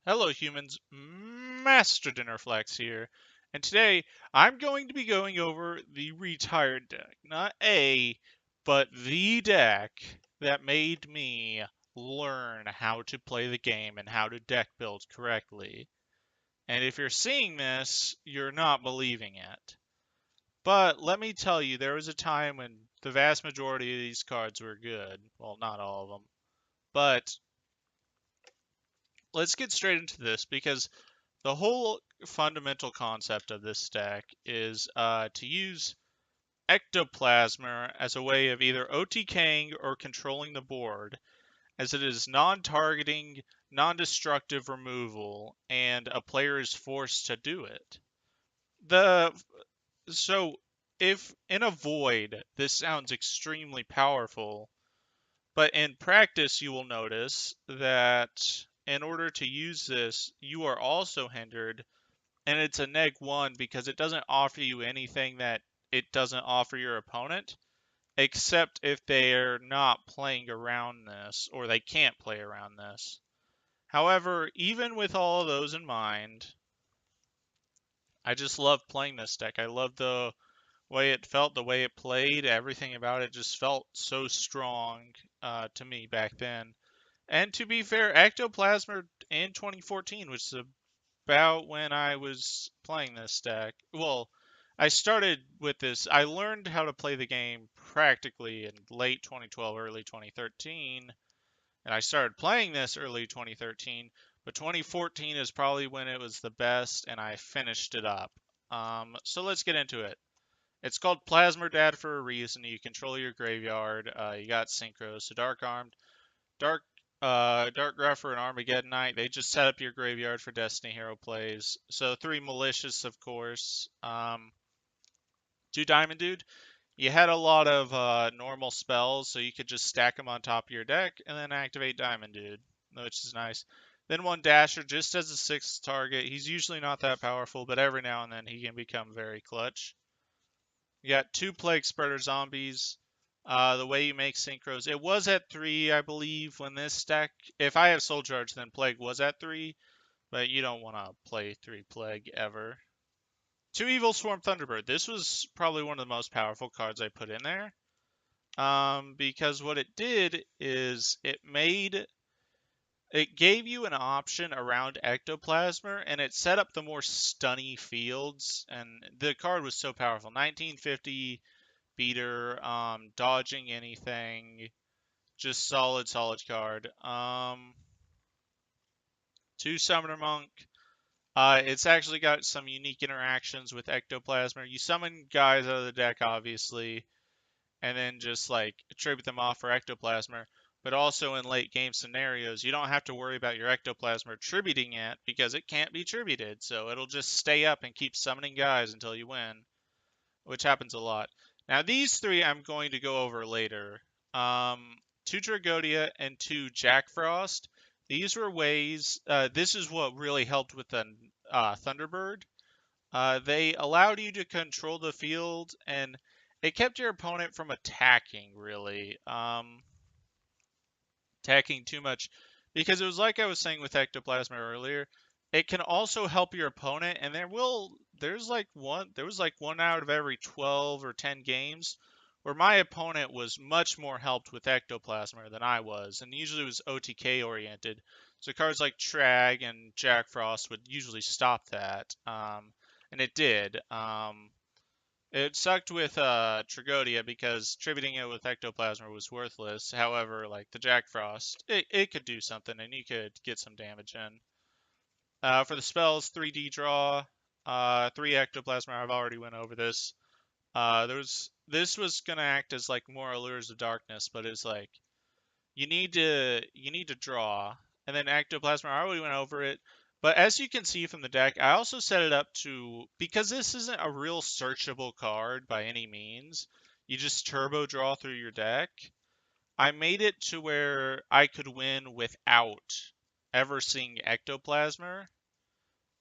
Hello humans, Master DinnerFlax here, and today I'm going to be going over the retired deck. Not a, but the deck that made me learn how to play the game and how to deck build correctly. And if you're seeing this, you're not believing it. But let me tell you, there was a time when the vast majority of these cards were good. Well, not all of them. But let's get straight into this because the whole fundamental concept of this deck is to use Ectoplasmer as a way of either OTKing or controlling the board, as it is non-targeting, non-destructive removal, and a player is forced to do it. So if in a void this sounds extremely powerful, but in practice you will notice that in order to use this, you are also hindered, and it's a -1 because it doesn't offer you anything that it doesn't offer your opponent, except if they're not playing around this or they can't play around this. However, even with all of those in mind, I just love playing this deck. I love the way it felt, the way it played, everything about it just felt so strong to me back then. And to be fair, Ectoplasm in 2014, which is about when I was playing this deck. Well, I started with this. I learned how to play the game practically in late 2012, early 2013, and I started playing this early 2013. But 2014 is probably when it was the best, and I finished it up. So let's get into it. It's called Plasmer Dad for a reason. You control your graveyard. You got Synchro, so Dark Armed, Dark Dark Gruffer and Armageddon Knight, they just set up your graveyard for Destiny Hero plays. So 3 Malicious, of course. 2 Diamond Dude. You had a lot of normal spells, so you could just stack them on top of your deck and then activate Diamond Dude, which is nice. Then 1 Dasher, just as a 6th target. He's usually not that powerful, but every now and then he can become very clutch. You got 2 Plague Spreader Zombies. The way you make synchros, it was at 3, I believe, when this deck. If I have Soul Charge, then Plague was at 3, but you don't want to play 3 Plague ever. 2 Evil Swarm Thunderbird. This was probably one of the most powerful cards I put in there. Because what it did is it gave you an option around Ectoplasmer, and it set up the more stunny fields, and the card was so powerful. 1950 beater, dodging anything, just solid card. 2 Summoner Monk. It's actually got some unique interactions with Ectoplasmer. You summon guys out of the deck, obviously, and then just like tribute them off for Ectoplasmer. But also in late game scenarios, you don't have to worry about your Ectoplasmer tributing it because it can't be tributed. So it'll just stay up and keep summoning guys until you win, which happens a lot. Now these 3 I'm going to go over later. 2 Dragodia and 2 Jack Frost. These were ways. This is what really helped with the Thunderbird. They allowed you to control the field, and it kept your opponent from attacking. Really, attacking too much, because it was like I was saying with Ectoplasma earlier. It can also help your opponent, and there was like one out of every 12 or 10 games where my opponent was much more helped with Ectoplasma than I was, and usually it was OTK oriented. So cards like Trag and Jack Frost would usually stop that, and it did. It sucked with Tragodia because tributing it with Ectoplasma was worthless. However, like the Jack Frost, it could do something and you could get some damage in. For the spells, 3D draw, 3 Ectoplasma. I've already went over this. This was gonna act as like more Allures of Darkness, but it's like you need to draw, and then Ectoplasma. I already went over it. But as you can see from the deck, I also set it up to, because this isn't a real searchable card by any means, you just turbo draw through your deck. I made it to where I could win without ever seeing Ectoplasmer,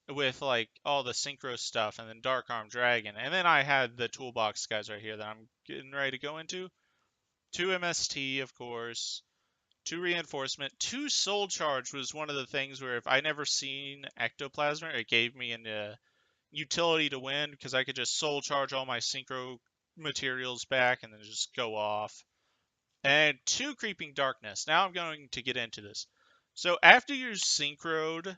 with like all the synchro stuff and then Dark Arm Dragon. And then I had the toolbox guys right here that I'm getting ready to go into. 2 MST, of course. 2 reinforcement, 2 soul charge was one of the things where if I never seen ectoplasmer, it gave me an utility to win because I could just soul charge all my synchro materials back and then just go off. And 2 creeping darkness. Now I'm going to get into this. So after you're synchroed,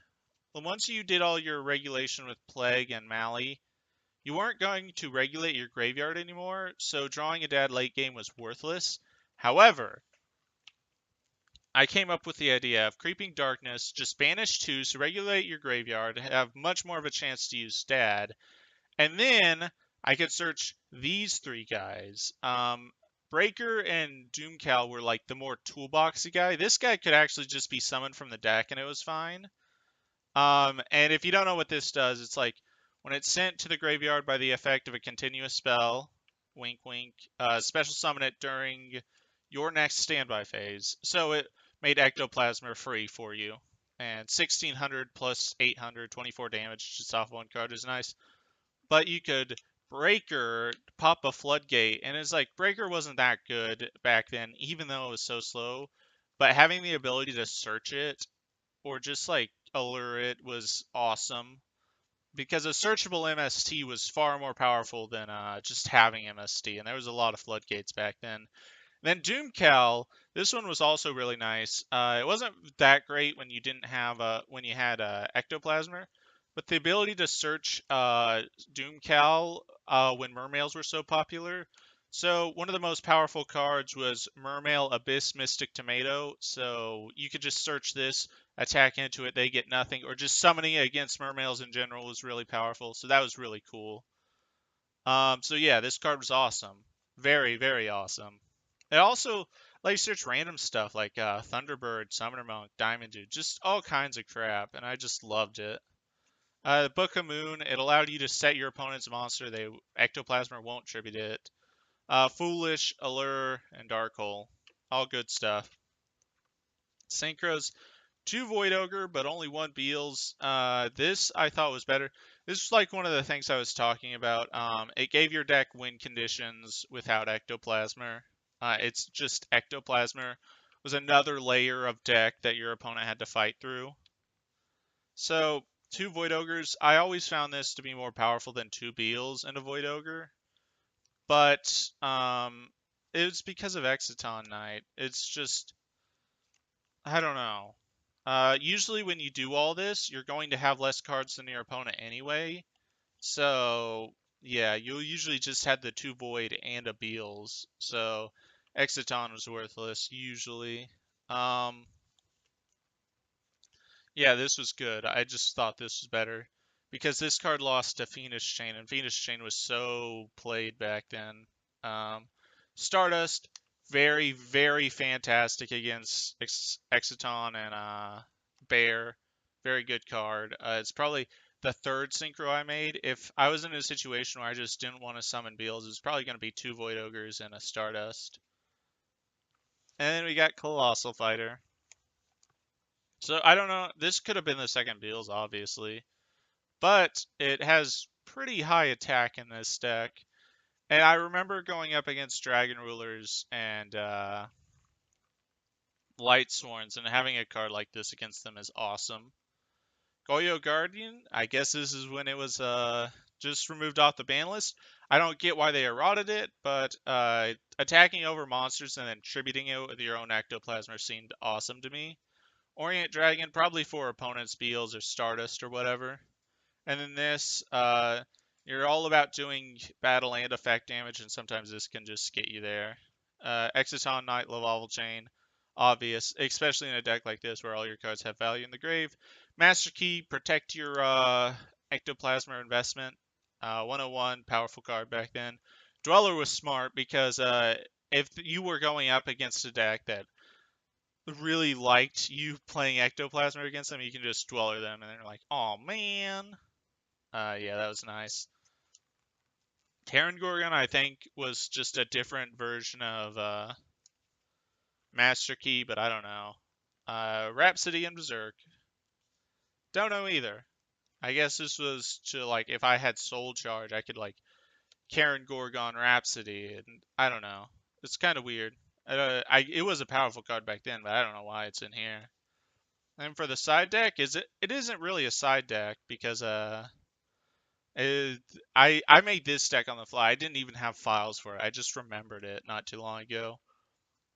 once you did all your regulation with Plague and Mally, you weren't going to regulate your graveyard anymore, so drawing a dad late game was worthless. However, I came up with the idea of Creeping Darkness, just banish 2, so regulate your graveyard, have much more of a chance to use dad, and then I could search these 3 guys. Breaker and Doomcal were like the more toolboxy guy. This guy could actually just be summoned from the deck and it was fine. And if you don't know what this does, it's like when it's sent to the graveyard by the effect of a continuous spell, wink wink, special summon it during your next standby phase. So it made Ectoplasmer free for you. And 1600 plus 800, 24 damage just off one card is nice. But you could Breaker, pop a Floodgate, and it's like Breaker wasn't that good back then, even though it was so slow. But having the ability to search it or just like allure it was awesome because a searchable MST was far more powerful than just having MST, and there was a lot of floodgates back then. Then Doomcal, this one was also really nice. It wasn't that great when you didn't have when you had Ectoplasmer, but the ability to search Doomcal when Mermails were so popular. So one of the most powerful cards was Mermail Abyss Mystic Tomato. So you could just search this, attack into it, they get nothing, or just summoning it against Mermails in general was really powerful. So that was really cool. So yeah, this card was awesome. Very, very awesome. It also let you search random stuff like Thunderbird, Summoner Monk, Diamond Dude, just all kinds of crap, and I just loved it. The Book of Moon, it allowed you to set your opponent's monster. Ectoplasmer won't tribute it. Foolish, Allure, and Dark Hole. All good stuff. Synchros, 2 Void Ogre, but only 1 Beals. This I thought was better. This was like one of the things I was talking about. It gave your deck win conditions without Ectoplasmer. It's just Ectoplasmer was another layer of deck that your opponent had to fight through. So 2 Void Ogres, I always found this to be more powerful than 2 Beals and a Void Ogre. But it's because of Exciton Knight. It's just, I don't know. Usually when you do all this, you're going to have less cards than your opponent anyway. So, yeah, you'll usually just have the 2 Void and a Beals. So, Exciton was worthless, usually. Yeah, this was good. I just thought this was better. Because this card lost to Fiendish Chain, and Fiendish Chain was so played back then. Um, Stardust, very, very fantastic against Exciton and Bear. Very good card. It's probably the 3rd synchro I made. If I was in a situation where I just didn't want to summon Beals, it was probably going to be 2 Void Ogres and a Stardust. And then we got Colossal Fighter. So I don't know. This could have been the 2nd Beals, obviously. But it has pretty high attack in this deck. And I remember going up against Dragon Rulers and Light Sworns, and having a card like this against them is awesome. Goyo Guardian, I guess this is when it was just removed off the ban list. I don't get why they eroded it, but attacking over monsters and then tributing it with your own Ectoplasmer seemed awesome to me. Orient Dragon, probably for opponents' Beals or Stardust or whatever. And then this, you're all about doing battle and effect damage, and sometimes this can just get you there. Exciton Knight, Lavalval Chain, obvious, especially in a deck like this where all your cards have value in the grave. Master Key, protect your Ectoplasmer investment. 101, powerful card back then. Dweller was smart because if you were going up against a deck that really liked you playing Ectoplasmer against them, you can just Dweller them, and they're like, oh man. Yeah, that was nice. Terran Gorgon, I think, was just a different version of Master Key, but I don't know. Rhapsody and Berserk. Don't know either. I guess this was to, like, if I had Soul Charge, I could, like, Karen Gorgon Rhapsody, and I don't know. It's kind of weird. It was a powerful card back then, but I don't know why it's in here. And for the side deck, it isn't really a side deck because it, I made this deck on the fly. I didn't even have files for it. I just remembered it not too long ago.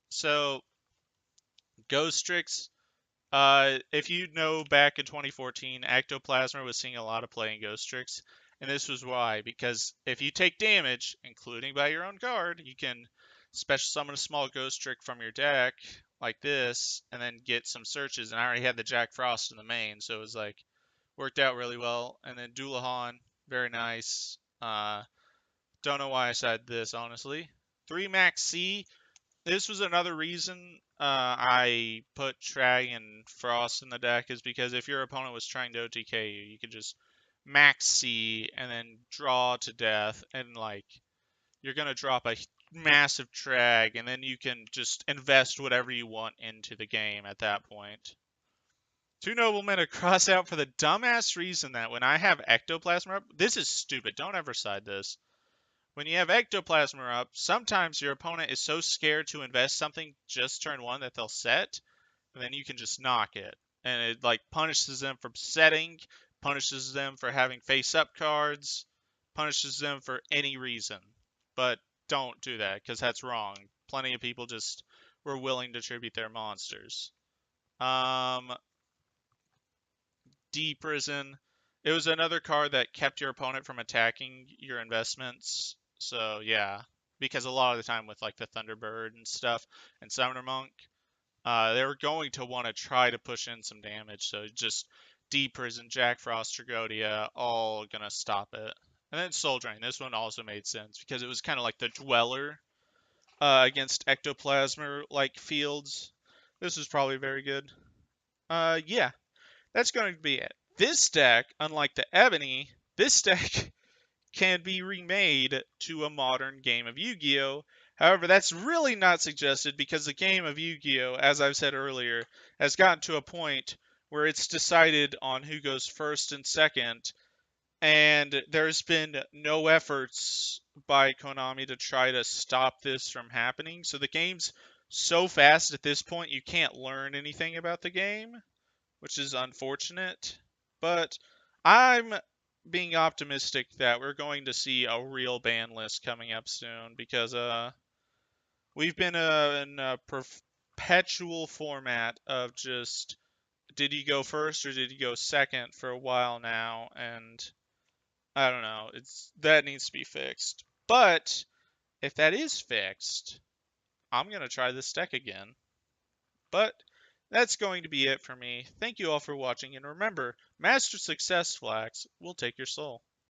So Ghost Tricks. If you know back in 2014, Ectoplasmer was seeing a lot of play in Ghost Tricks, and this was why. Because if you take damage, including by your own card, you can special summon a small Ghost Trick from your deck, like this, and then get some searches. And I already had the Jack Frost in the main, so it was like, worked out really well. And then Doulahan, very nice. Don't know why I said this, honestly. 3 Max C, this was another reason I put Trag and Frost in the deck, is because if your opponent was trying to OTK you, you could just max C and then draw to death, and like you're gonna drop a massive Trag, and then you can just invest whatever you want into the game at that point. 2 noblemen are cross out for the dumbass reason that when I have Ectoplasm up, this is stupid. Don't ever side this. When you have Ectoplasmer up, sometimes your opponent is so scared to invest something just turn 1 that they'll set, and then you can just knock it. And it like punishes them for setting, punishes them for having face-up cards, punishes them for any reason. But don't do that, because that's wrong. Plenty of people just were willing to tribute their monsters. D-Prison. It was another card that kept your opponent from attacking your investments. So yeah, because a lot of the time with like the Thunderbird and stuff and Summoner Monk, they were going to want to try to push in some damage. So just D-Prison, Jack Frost, Tragodia, all gonna stop it. And then Soul Drain. This one also made sense because it was kind of like the Dweller against Ectoplasmer like fields. This was probably very good. Yeah, that's going to be it. This deck, unlike the Ebony, this deck can be remade to a modern game of Yu-Gi-Oh! However, that's really not suggested because the game of Yu-Gi-Oh!, as I've said earlier, has gotten to a point where it's decided on who goes first and second, and there's been no efforts by Konami to try to stop this from happening. So the game's so fast at this point, you can't learn anything about the game, which is unfortunate. But I'm being optimistic that we're going to see a real ban list coming up soon, because we've been in a perpetual format of just, did you go first or did you go second for a while now, and I don't know, that needs to be fixed. But if that is fixed, I'm gonna try this deck again. But that's going to be it for me. Thank you all for watching, and remember, Master Success Flax will take your soul.